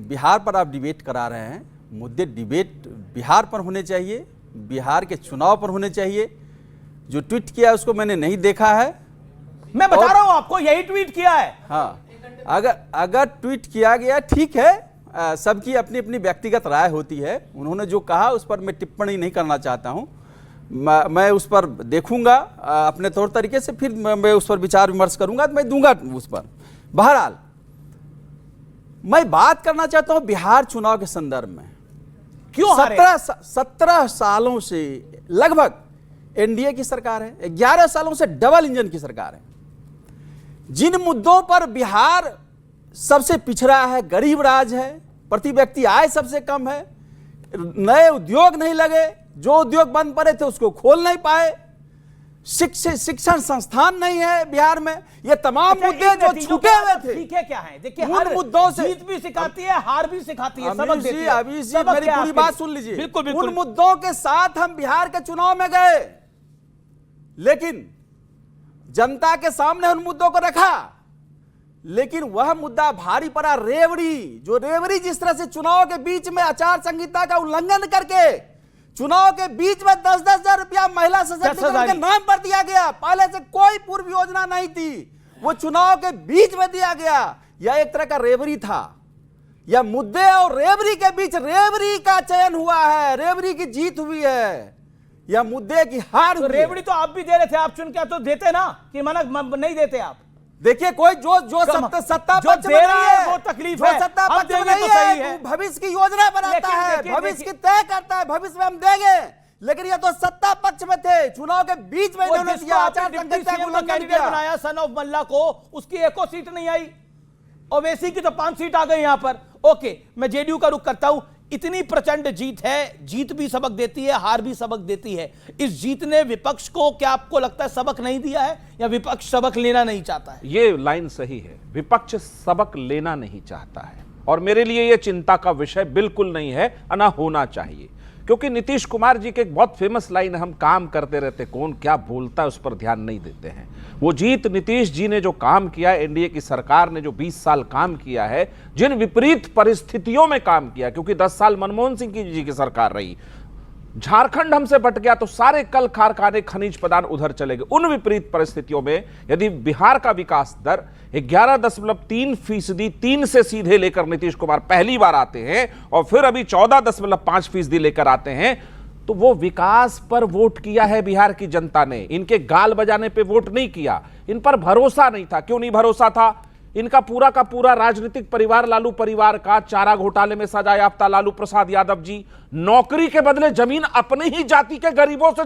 बिहार पर आप डिबेट करा रहे हैं, मुद्दे डिबेट बिहार पर होने चाहिए, बिहार के चुनाव पर होने चाहिए। जो ट्वीट किया उसको मैंने नहीं देखा है, मैं बता रहा हूं आपको, यही ट्वीट किया है। हाँ, अगर ट्वीट किया गया ठीक है, सबकी अपनी अपनी व्यक्तिगत राय होती है। उन्होंने जो कहा उस पर मैं टिप्पणी नहीं करना चाहता हूं। मैं उस पर देखूंगा अपने तौर तरीके से, फिर मैं उस पर विचार विमर्श करूंगा, तो मैं दूंगा उस पर। बहरहाल मैं बात करना चाहता हूं बिहार चुनाव के संदर्भ में। क्यों 17 सालों से लगभग एनडीए की सरकार है, 11 सालों से डबल इंजन की सरकार है। जिन मुद्दों पर बिहार सबसे पिछड़ा है, गरीब राज है, प्रति व्यक्ति आय सबसे कम है, नए उद्योग नहीं लगे, जो उद्योग बंद पड़े थे उसको खोल नहीं पाए, शिक्षण संस्थान नहीं है बिहार में, ये तमाम मुद्दे जो छूटे हुए थे। ठीक है, क्या है देखिए, उन मुद्दों से जीत भी सिखाती है, हार भी सिखाती है, सबक देती है। अभी जी मेरी पूरी बात सुन लीजिए। बिल्कुल बिल्कुल। उन मुद्दों के साथ हम बिहार के चुनाव में गए, लेकिन जनता के सामने उन मुद्दों को रखा, लेकिन वह मुद्दा भारी पड़ा रेवड़ी जिस तरह से चुनाव के बीच में आचार संहिता का उल्लंघन करके चुनाव के बीच में 10-10 हजार रुपया महिला सशक्तिकरण के नाम पर दिया गया। पहले से कोई पूर्व योजना नहीं थी, वो चुनाव के बीच में दिया गया। यह एक तरह का रेवड़ी था। यह मुद्दे और रेवड़ी के बीच रेवड़ी का चयन हुआ है, रेवड़ी की जीत हुई है, यह मुद्दे की हार हुई। रेवड़ी तो आप भी दे रहे थे, आप चुन के तो देते ना, कि मना नहीं देते आप। देखिए, कोई जो सत्ता पक्ष दे रही है वो तकलीफ है, सत्ता पक्ष में नहीं है, भविष्य की योजना बनाता है, भविष्य की तय करता है, भविष्य में हम देंगे। लेकिन ये तो सत्ता पक्ष में थे, चुनाव के बीच में इन्होंने दिया, आचार संहिता को उल्लंघन किया। बनाया सन ऑफ मल्ला को, उसकी एको सीट नहीं आई, ओवैसी की तो 5 सीट आ गई यहां पर। ओके, मैं जेडीयू का रुख करता हूं। इतनी प्रचंड जीत है, जीत भी सबक देती है, हार भी सबक देती है। इस जीत ने विपक्ष को, क्या आपको लगता है, सबक नहीं दिया है, या विपक्ष सबक लेना नहीं चाहता है? ये लाइन सही है, विपक्ष सबक लेना नहीं चाहता है, और मेरे लिए ये चिंता का विषय बिल्कुल नहीं है, ना होना चाहिए। क्योंकि नीतीश कुमार जी के एक बहुत फेमस लाइन है, हम काम करते रहते, कौन क्या बोलता है उस पर ध्यान नहीं देते हैं। वो जीत नीतीश जी ने जो काम किया, एनडीए की सरकार ने जो 20 साल काम किया है, जिन विपरीत परिस्थितियों में काम किया, क्योंकि 10 साल मनमोहन सिंह जी की सरकार रही, झारखंड हमसे बट गया तो सारे कल कारखाने खनिज पदार्थ उधर चले गए। उन विपरीत परिस्थितियों में यदि बिहार का विकास दर 11.3%, 3 से सीधे लेकर नीतीश कुमार पहली बार आते हैं, और फिर अभी 14.5% लेकर आते हैं, तो वो विकास पर वोट किया है बिहार की जनता ने, इनके गाल बजाने पे वोट नहीं किया। इन पर भरोसा नहीं था। क्यों नहीं भरोसा था? इनका पूरा का पूरा राजनीतिक परिवार, लालू परिवार का, चारा घोटाले में सजा याफ्ता लालू प्रसाद यादव जी, नौकरी के बदले जमीन अपनी ही जाति के गरीबों से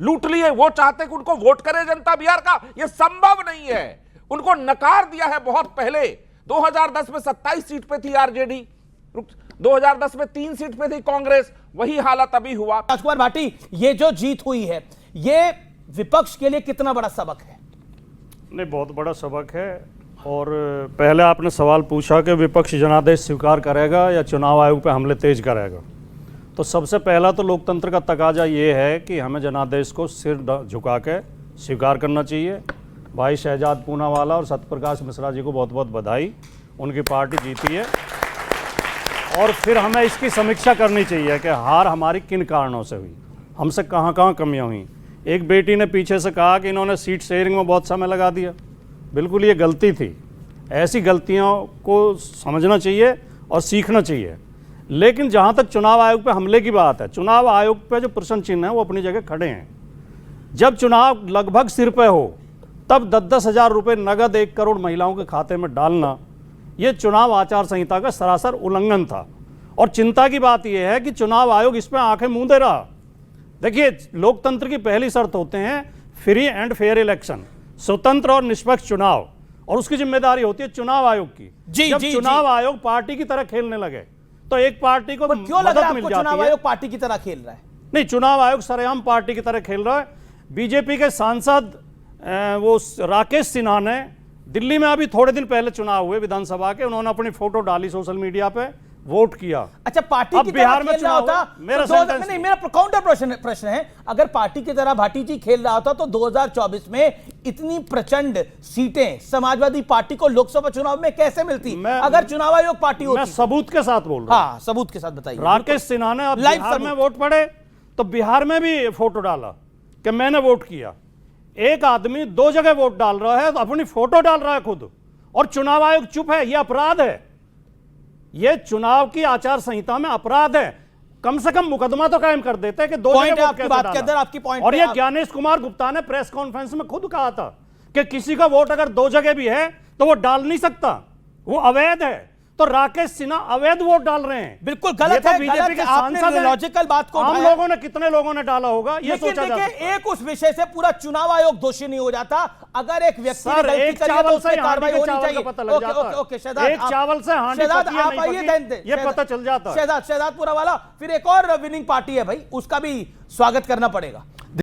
लूट लिए। वो चाहते कि उनको वोट करे जनता बिहार का, यह संभव नहीं है। उनको नकार दिया है बहुत पहले। 2010 में 27 सीट पे थी आरजेडी, 2010 में 3 सीट पे थी कांग्रेस, वही हालत अभी हुआ। राजकुमार भाटी, ये जो जीत हुई है, ये विपक्ष के लिए कितना बड़ा सबक है? नहीं, बहुत बड़ा सबक है। और पहले आपने सवाल पूछा कि विपक्ष जनादेश स्वीकार करेगा या चुनाव आयोग पे हमले तेज करेगा। तो सबसे पहला तो लोकतंत्र का तकाजा ये है कि हमें जनादेश को सिर झुका के स्वीकार करना चाहिए। भाई शहजाद पूनावाला और सत्यप्रकाश मिश्रा जी को बहुत बहुत बधाई, उनकी पार्टी जीती है। और फिर हमें इसकी समीक्षा करनी चाहिए कि हार हमारी किन कारणों से हुई, हमसे कहाँ कहाँ कमियाँ हुई। एक बेटी ने पीछे से कहा कि इन्होंने सीट शेयरिंग में बहुत समय लगा दिया। बिल्कुल ये गलती थी। ऐसी गलतियों को समझना चाहिए और सीखना चाहिए। लेकिन जहाँ तक चुनाव आयोग पे हमले की बात है, चुनाव आयोग पे जो प्रश्न चिन्ह है वो अपनी जगह खड़े हैं। जब चुनाव लगभग सिर पे हो, तब 10-10 हज़ार रुपये नगद 1 करोड़ महिलाओं के खाते में डालना, ये चुनाव आचार संहिता का सरासर उल्लंघन था। और चिंता की बात यह है कि चुनाव आयोग इस पर आंखें मूंदे रहा। देखिए, लोकतंत्र की पहली शर्त होते हैं फ्री एंड फेयर इलेक्शन, स्वतंत्र और निष्पक्ष चुनाव, और उसकी जिम्मेदारी होती है चुनाव आयोग की। जब चुनाव आयोग पार्टी की तरह खेलने लगे तो एक पार्टी को क्यों लग रहा है आपको चुनाव आयोग पार्टी की तरह खेल रहा है? नहीं, चुनाव आयोग सरेआम पार्टी की तरह खेल रहा है। बीजेपी के सांसद वो राकेश सिन्हा ने दिल्ली में अभी थोड़े दिन पहले चुनाव हुए विधानसभा के, उन्होंने अपनी फोटो डाली सोशल मीडिया पे, वोट किया। अच्छा, पार्टी अब की बिहार तरह में खेल रहा चुनाव होता हुआ, मेरा तो 2000 sentence नहीं, मेरा काउंटर प्रश्न है, अगर पार्टी की तरह भाटी जी खेल रहा होता तो 2024 में इतनी प्रचंड सीटें समाजवादी पार्टी को लोकसभा चुनाव में कैसे मिलती अगर चुनाव आयोग पार्टी मैं होती? सबूत के साथ बोल रहा हूं। हाँ, सबूत के साथ बताइए। राकेश सिन्हा ने अब लाइव बिहार सबूत। में वोट पड़े तो बिहार में भी फोटो डाला कि मैंने वोट किया। एक आदमी 2 जगह वोट डाल रहा है तो अपनी फोटो डाल रहा है खुद, और चुनाव आयोग चुप है। यह अपराध है, यह चुनाव की आचार संहिता में अपराध है। कम से कम मुकदमा तो कायम कर देते हैं कि 2 पॉइंट जगह वोट आपकी कैसे बात के डाला। अंदर, आपकी पॉइंट और पे ये आप- ज्ञानेश कुमार गुप्ता ने प्रेस कॉन्फ्रेंस में खुद कहा था कि किसी का वोट अगर 2 जगह भी है तो वो डाल नहीं सकता, वो अवैध है। तो राकेश सिन्हा अवैध वोट डाल रहे हैं। बिल्कुल ये गलत तो है, बीजेपी गलत के है। आपने सांसद हैं। लॉजिकल बात को आम उठाया। लोगों ने, कितने लोगों ने डाला होगा ये लेकिन सोचा जा सकता है। देखिए, एक उस विषय से पूरा चुनाव आयोग दोषी नहीं हो जाता। अगर एक व्यक्ति ने सर, गलती एक करी है चावल तो उस से पे हांडी कार्रवाई के होनी चावल का चाहिए। पता लग जाता है। ओके शहजाद, एक चावल से हांडी शहजाद पकी है, आप नहीं आइए, पकी, ये पता चल जाता है। शहजाद पूरा वाला, फिर एक और विनिंग पार्टी है भाई, उसका भी स्वागत करना पड़ेगा।